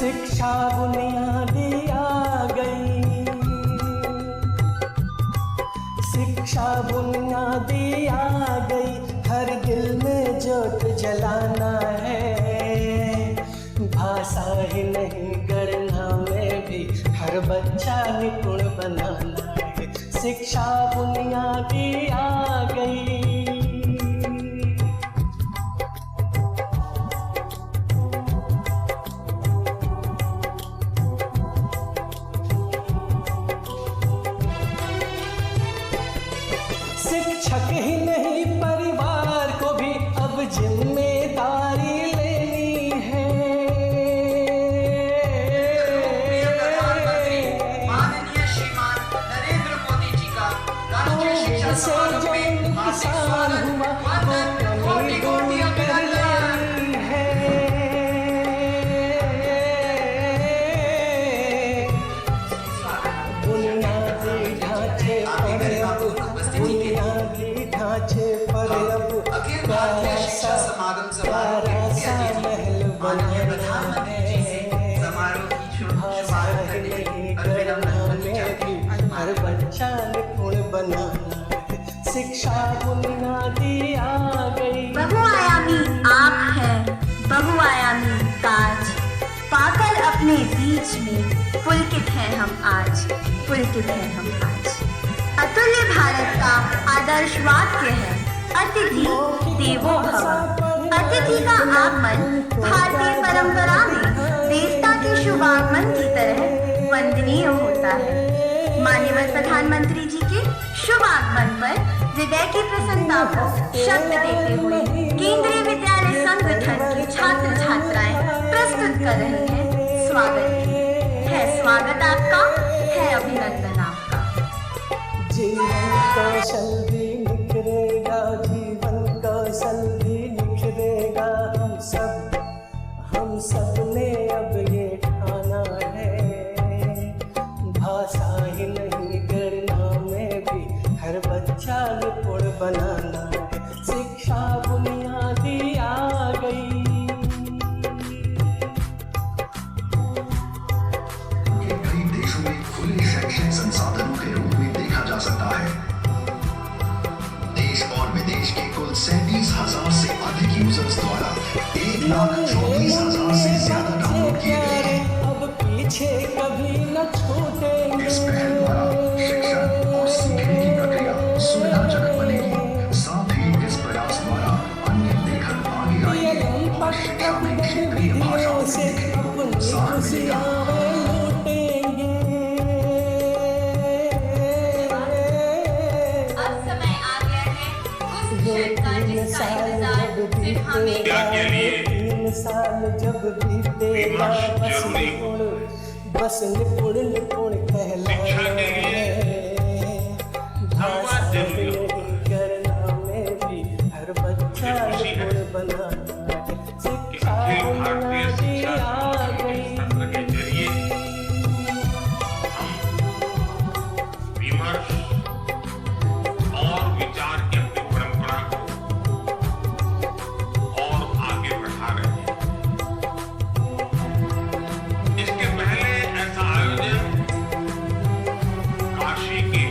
शिक्षा बुनियादी आ गई, शिक्षा बुनियादी आ गई, हर दिल में ज्योत जलाना है। भाषा ही नहीं गणना में भी हर बच्चा निपुण बनाना है। शिक्षा बुनियादी आ गई। शिक्षक ही नहीं परिवार को भी अब जिम्मेदारी लेनी है। माननीय श्रीमान नरेंद्र मोदी जी का राष्ट्रीय शिक्षा समारोह में हार्दिक स्वागत, वंदन, कोटि कोटि अभिनंदन है। बुनियादी ढांचे पर अब अखिल भारतीय शिक्षा समागम समारोह के महल माननीय प्रधानमंत्री जी से समारोह की शुरुआत करने के अभिनंदन चाहते हैं। हर बच्चा निपुण बनाना है। शिक्षा बुनियादी आ गई। बहुआयामी आप है, बहुआयामी ताज पाकर अपने बीच में पुलकित हैं हम आज, पुलकित हैं हम आज। अतुल्य भारत का आदर्श वाक्य है अतिथि देवो भव। अतिथि का आगमन भारतीय परंपरा में देवता के शुभागमन की तरह वंदनीय होता है। माननीय प्रधानमंत्री जी के शुभ आगमन पर हृदय की प्रसन्नता को शब्द देते हुए केंद्रीय विद्यालय संगठन की छात्र छात्राएं प्रस्तुत कर रही हैं स्वागत है। स्वागत आपका है, अभिनंदन आपका। जीवन कौशल भी निखरेगा, जीवन कौशल भी निखरेगा। हम सब ने अब ये ठाना है। भाषा ही नहीं गणना में भी हर बच्चा निपुण बनाना है। शिक्षा बुनियादी आ गई। कई देशों में खुले शैक्षणिक संसाधनों के रूप में देखा जा सकता है। देश और विदेश के कुल 37,000 से अधिक यूजर्स द्वारा 1,24,000 से ज्यादा डाउनलोड किए गए हैं। अब पीछे कभी न छूटेंगे। इस पहल द्वारा शिक्षण और सीखने की प्रक्रिया सुविधाजनक बनेगी। साथ ही इस प्रयास द्वारा अन्य लेखक आगे आएंगे और शिक्षा में क्षेत्रीय भाषाओं से साथ मिलेगा। अब समय आ गया है उस क्षण का जिसका इंतजार सिर्फ हमें। 3 साल जब बीतेगा बस निपुण निपुण कहलाना है। भाषा गणना में भी हर बच्चा निपुण बनाना है। शिक्षा बुनियादी आ गई। के जरिए हम विमर्श और विचार की अपनी परंपरा को और आगे बढ़ा रहे हैं। इसके पहले ऐसा आयोजन काशी के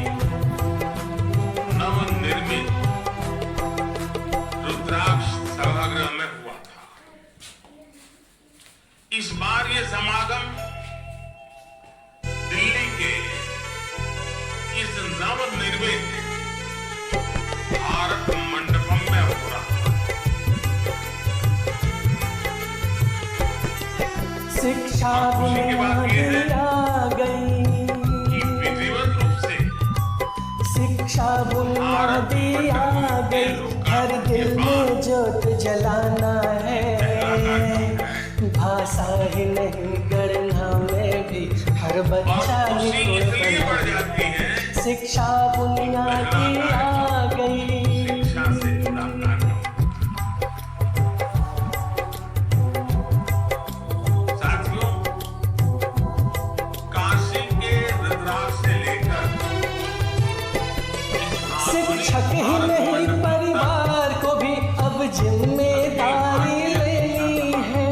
नवनिर्मित रुद्राक्ष सभागृह में हुआ था। इस बार ये समागम दिल्ली के इस नवनिर्मित भारत मंडपम में हो रहा है। शिक्षा बुनियादी आ गई। कि विधिवत रूप से शिक्षा बुनियादी आ गई, हर दिल में ज्योत जलाना है। भाषा ही नहीं गणना में भी हर बच्चा निपुण इसलिए बढ़ बनाना जाती है। है शिक्षा बुनियादी आ गई। शिक्षा से जुड़ा कार्य। साथियों, काशी के रुद्राक्ष से लेकर शिक्षक ही नहीं परिवार को भी अब जिम्मेदारी लेनी है।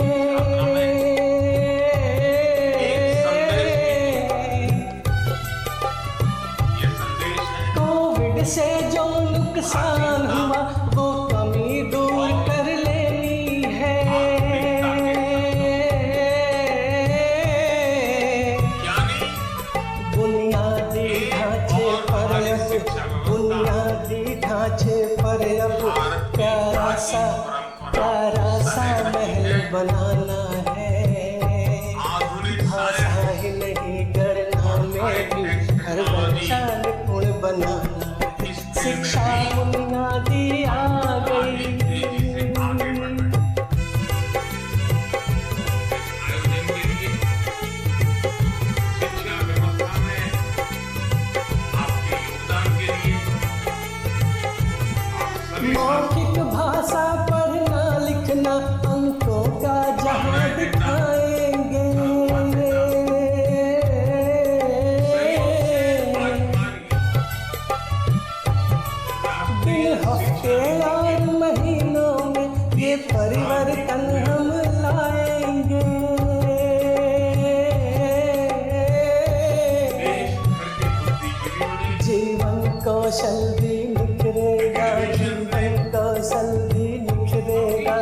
कौशल भी निखरेगा, जीवन कौशल भी निखरेगा।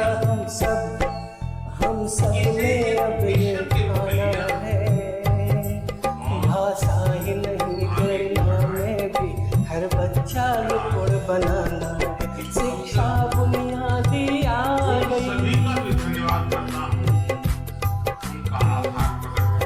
हम सब में अब ये ठाना है, भाषा ही नहीं गणना में भी हर बच्चा निपुण बनाना है। शिक्षा बुनियादी आ गई। सभी का भी धन्यवाद करता हूँ, उनका आभार प्रकट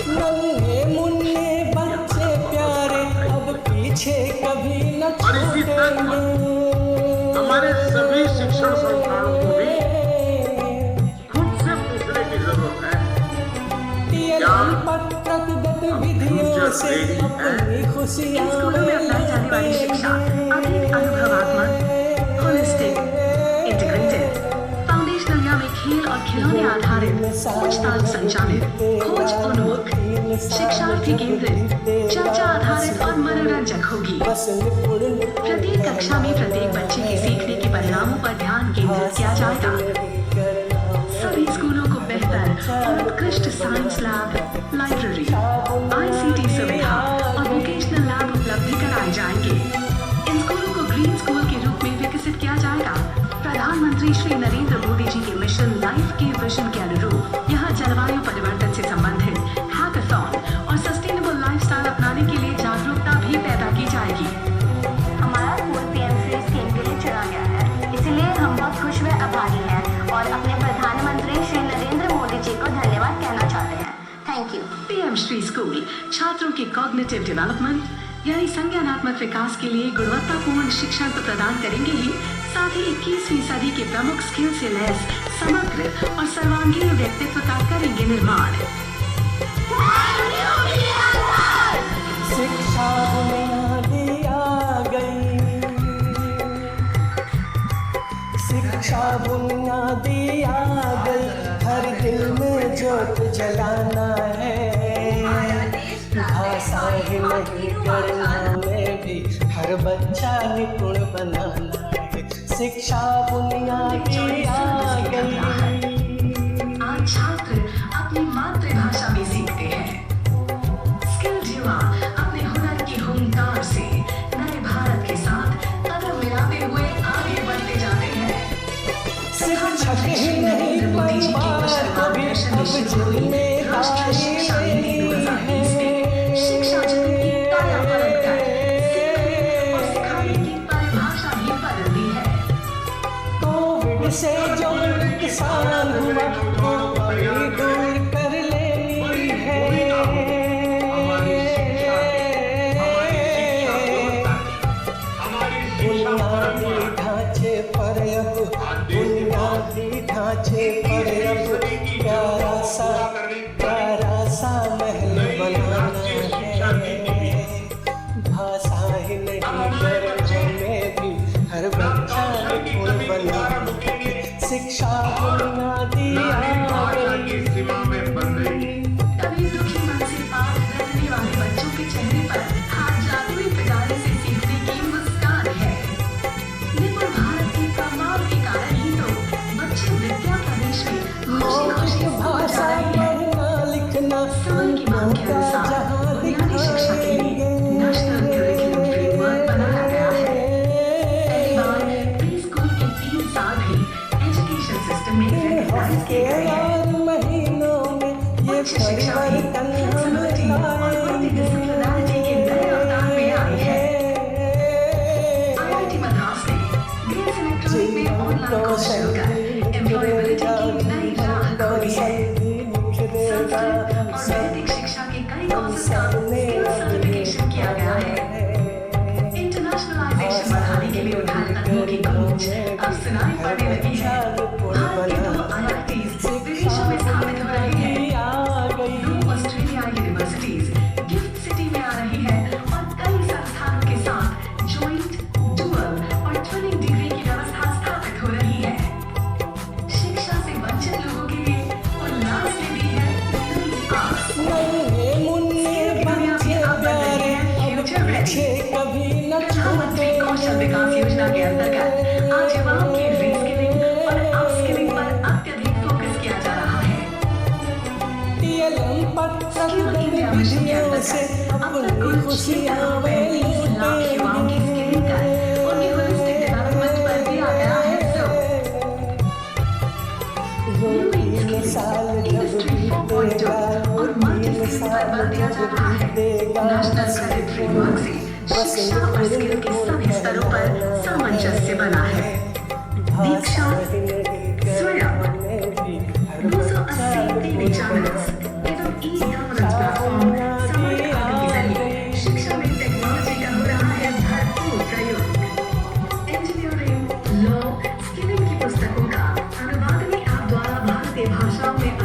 नन्हे मुन्ने बच्चे प्यारे अब पीछे कभी न और इसी तरह छूटेंगे। हमारे सभी शिक्षण संस्थानों को भी खुद से पूछने की जरूरत है, टीएलएम पत्रक गतिविधियों से अपनी खुशियाँ स्कूलों में अपनाई जाने वाली शिक्षा अधिक अनुभवात्मक, होलिस्टिक, इंटीग्रेटेड, फाउंडेशनल या में खेल और खिलौने आधारित, पूछताछ संचालित, खोज उन्मुख, शिक्षार्थी केंद्रित, चर्चा आधारित और मनोरंजक होगी। बस निपुण प्रत्येक कक्षा में प्रत्येक बच्चे के सीखने के परिणामों पर ध्यान केंद्रित किया जाएगा। सभी स्कूलों को बेहतर और उत्कृष्ट साइंस लैब, लाइब्रेरी, ICT सुविधा और वोकेशनल लैब उपलब्ध कराए जाएंगे। इन स्कूलों को ग्रीन स्कूल के रूप में विकसित किया जाएगा। प्रधानमंत्री श्री नरेंद्र मोदी जी के मिशन लाइफ के विजन के अनुरूप यहाँ जलवायु परिवर्तन से संबंधित हैकाथॉन और सस्टेनेबल लाइफस्टाइल अपनाने के लिए जागरूकता भी पैदा की जाएगी। हमारा स्कूल PM सीरीज स्कीम के लिए चुना गया है, इसीलिए हम बहुत खुश व आभारी हैं और अपने प्रधानमंत्री श्री नरेंद्र मोदी जी को धन्यवाद कहना चाहते हैं। Thank you. PM Shri school छात्रों के कॉग्निटिव डेवलपमेंट यानी संज्ञानात्मक विकास के लिए गुणवत्तापूर्ण शिक्षण तो प्रदान करेंगे ही, साथ ही 21वीं सदी के प्रमुख स्किल से लैस समग्र और सर्वांगीण व्यक्तित्व का करेंगे निर्माण। शिक्षा बुनियादी आ गई, शिक्षा बुनियादी आ गई। हर दिल में ज्योत जलाना है, भाषा ही नहीं गणना में भी हर बच्चा निपुण बनाना है। शिक्षा बुनियादी आ गई। आज छात्र अपनी मातृभाषा में सीखते हैं। स्किल्ड युवा अपने हुनर की हुंकार से नए भारत के साथ कदम मिलाते हुए आगे बढ़ते जाते हैं। शिक्षक ही नहीं परिवार को भी अब जिम्मेदारी राष्ट्रीय शिक्षा नीति 2020 ने शिक्षा जगत की कायापलट कर सीखने और सिखाने की परिभाषा भी बदल दी है। कोविड से जो नुकसान हुआ वो कभी दूर कर लेनी है। बुनियादी ढांचे पर अब, बुनियादी ढांचे पर अब प्यारा सा महल बनाना है। भाषा ही नहीं गणना में भी हर बच्चा निपुण बनाना है। शिक्षा बुनियादी आ गई। सीमा में बन रही कभी दुखी मन से पाठ रटने वाले बच्चों के चेहरे पर आज जादुई पिटारे से सीखने की मुस्कान है। निपुण भारत के कमाल के कारण ही तो बच्चे विद्या प्रदेश में खुशी-खुशी हो भाषा जा रहे हैं। पढ़ना लिखना समय की मांग के अनुसार बुनियादी शिक्षा के लिए नेशनल करिकुलम फ्रेमवर्क बनाया गया है। पहली बार प्री स्कूल के 3 साल भी एजुकेशन सिस्टम में रिकॉग्नाइज किए गए हैं। महीनों में ये उच्च शिक्षा भी परिवर्तन फ्लेक्सिबिलिटी और मल्टीडिसिप्लिनरिटी के नए अवतार में आई है। IIT मद्रास ने BS इलेक्ट्रॉनिक में ऑनलाइन कोर्स शुरू कर एम्प्लॉयबिलिटी की नई राह खोली है। संस्कृत और वैदिक शिक्षा के कई कोर्सेज का स्किल सर्टिफिकेशन किया गया है। इंटरनेशनलाइजेशन बढ़ाने के लिए उठाए कदमों की गूंज अब सुनाई पड़ने लगी है। भारत के 2 IITs विदेशों में स्थापित हो रहे हैं। 2 ऑस्ट्रेलियाई यूनिवर्सिटीज गिफ्ट सिटी में आ रही है और कई संस्थानों के साथ जॉइंट, डुअल और ट्विनिंग डिग्री की व्यवस्था स्थापित हो रही है। शिक्षा से वंचित लोगों के लिए उल्लास में भी है नई आस। नन्हे मुन्ने बच्चे प्यारे अब पीछे कभी न प्रधानमंत्री कौशल विकास योजना के अंतर्गत आज युवाओं की रीस्किलिंग और से अपनी अपनी खुशियाँ वे लाख युवाओं की स्किलिंग कर उनकी होलिस्टिक डेवलपमेंट पर भी आ गया है वो 3 साल जब बीतेगा, वो 3 साल जब बीतेगा, नेशनल क्रेडिट फ्रेमवर्क से शिक्षा और स्किल के सभी स्तरों पर सामंजस्य बना है। दीक्षा, स्वयं, 280 टीवी चैनल्स एवं ई-गवर्नेंस प्लेटफॉर्म समाज के जरिए शिक्षा में टेक्नोलॉजी का हो रहा है भरपूर प्रयोग। इंजीनियरिंग, लॉ, स्किलिंग की पुस्तकों का अनुवादनी ऐप द्वारा भारतीय भाषाओं में